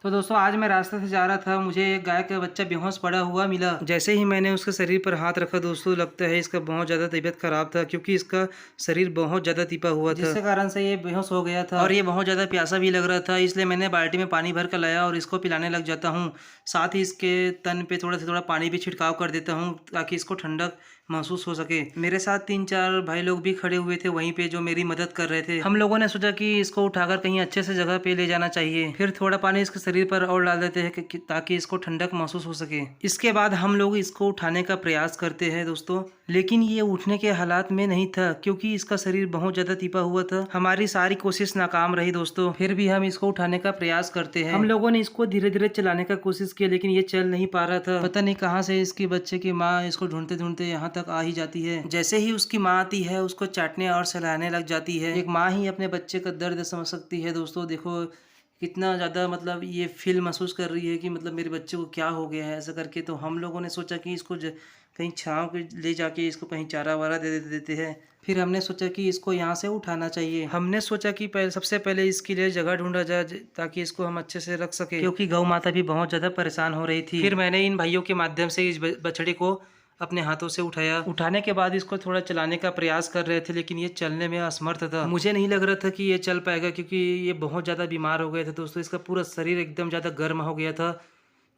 तो दोस्तों आज मैं रास्ते से जा रहा था, मुझे एक गाय का बच्चा बेहोश पड़ा हुआ मिला। जैसे ही मैंने उसके शरीर पर हाथ रखा दोस्तों, लगता है इसका बहुत ज़्यादा तबीयत खराब था, क्योंकि इसका शरीर बहुत ज़्यादा टिपा हुआ था, जिसके कारण से ये बेहोश हो गया था और ये बहुत ज़्यादा प्यासा भी लग रहा था। इसलिए मैंने बाल्टी में पानी भर कर लाया और इसको पिलाने लग जाता हूँ। साथ ही इसके तन पे थोड़ा से थोड़ा पानी भी छिड़काव कर देता हूँ, ताकि इसको ठंडक महसूस हो सके। मेरे साथ 3-4 भाई लोग भी खड़े हुए थे वहीं पे, जो मेरी मदद कर रहे थे। हम लोगों ने सोचा कि इसको उठाकर कहीं अच्छे से जगह पे ले जाना चाहिए, फिर थोड़ा पानी इसके शरीर पर और डाल देते हैं ताकि इसको ठंडक महसूस हो सके। इसके बाद हम लोग इसको उठाने का प्रयास करते हैं दोस्तों, लेकिन ये उठने के हालात में नहीं था, क्योंकि इसका शरीर बहुत ज्यादा टिपा हुआ था। हमारी सारी कोशिश नाकाम रही दोस्तों, फिर भी हम इसको उठाने का प्रयास करते हैं। हम लोगों ने इसको धीरे धीरे चलाने का कोशिश किया, लेकिन ये चल नहीं पा रहा था। पता नहीं कहाँ से इसके बच्चे की माँ इसको ढूंढते ढूंढते यहाँ तक आ ही जाती है। जैसे ही उसकी माँ आती है, उसको चाटने और सहलाने लग जाती है। एक माँ ही अपने बच्चे का दर्द समझ सकती है दोस्तों। देखो कितना ज़्यादा मतलब ये फील महसूस कर रही है कि मतलब मेरे बच्चे को क्या हो गया है ऐसा करके। तो हम लोगों ने सोचा कि इसको कहीं छाँव के ले जाके इसको कहीं चारा वारा दे देते हैं। फिर हमने सोचा कि इसको यहाँ से उठाना चाहिए। हमने सोचा कि सबसे पहले इसके लिए जगह ढूंढा जाए, ताकि इसको हम अच्छे से रख सके, क्योंकि गौ माता भी बहुत ज़्यादा परेशान हो रही थी। फिर मैंने इन भाइयों के माध्यम से इस बछड़े को अपने हाथों से उठाया। उठाने के बाद इसको थोड़ा चलाने का प्रयास कर रहे थे, लेकिन ये चलने में असमर्थ था। मुझे नहीं लग रहा था कि ये चल पाएगा, क्योंकि ये बहुत ज़्यादा बीमार हो गया था दोस्तों। इसका पूरा शरीर एकदम ज़्यादा गर्म हो गया था,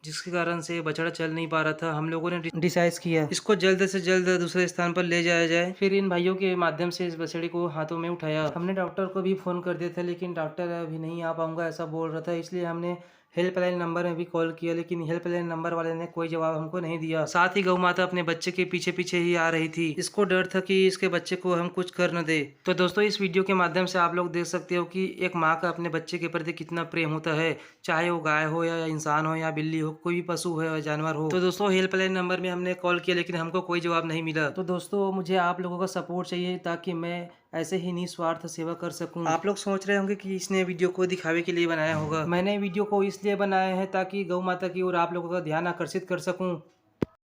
जिसके कारण से बछड़ा चल नहीं पा रहा था। हम लोगों ने डिसाइड किया इसको जल्द से जल्द दूसरे स्थान पर ले जाया जाए। फिर इन भाइयों के माध्यम से इस बछड़े को हाथों में उठाया। हमने डॉक्टर को भी फ़ोन कर दिया था, लेकिन डॉक्टर अभी नहीं आ पाऊंगा ऐसा बोल रहा था। इसलिए हमने हेल्पलाइन नंबर में भी कॉल किया, लेकिन हेल्पलाइन नंबर वाले ने कोई जवाब हमको नहीं दिया। साथ ही गौ माता अपने बच्चे के पीछे पीछे ही आ रही थी। इसको डर था कि इसके बच्चे को हम कुछ कर न दे। तो दोस्तों इस वीडियो के माध्यम से आप लोग देख सकते हो कि एक माँ का अपने बच्चे के प्रति कितना प्रेम होता है, चाहे वो गाय हो या इंसान हो या बिल्ली हो, कोई भी पशु हो या जानवर हो। तो दोस्तों हेल्पलाइन नंबर में हमने कॉल किया, लेकिन हमको कोई जवाब नहीं मिला। तो दोस्तों मुझे आप लोगों का सपोर्ट चाहिए, ताकि मैं ऐसे ही निस्वार्थ सेवा कर सकूं। आप लोग सोच रहे होंगे कि इसने वीडियो को दिखावे के लिए बनाया होगा। मैंने वीडियो को इसलिए बनाया है ताकि गौ माता की ओर आप लोगों का ध्यान आकर्षित कर सकूं।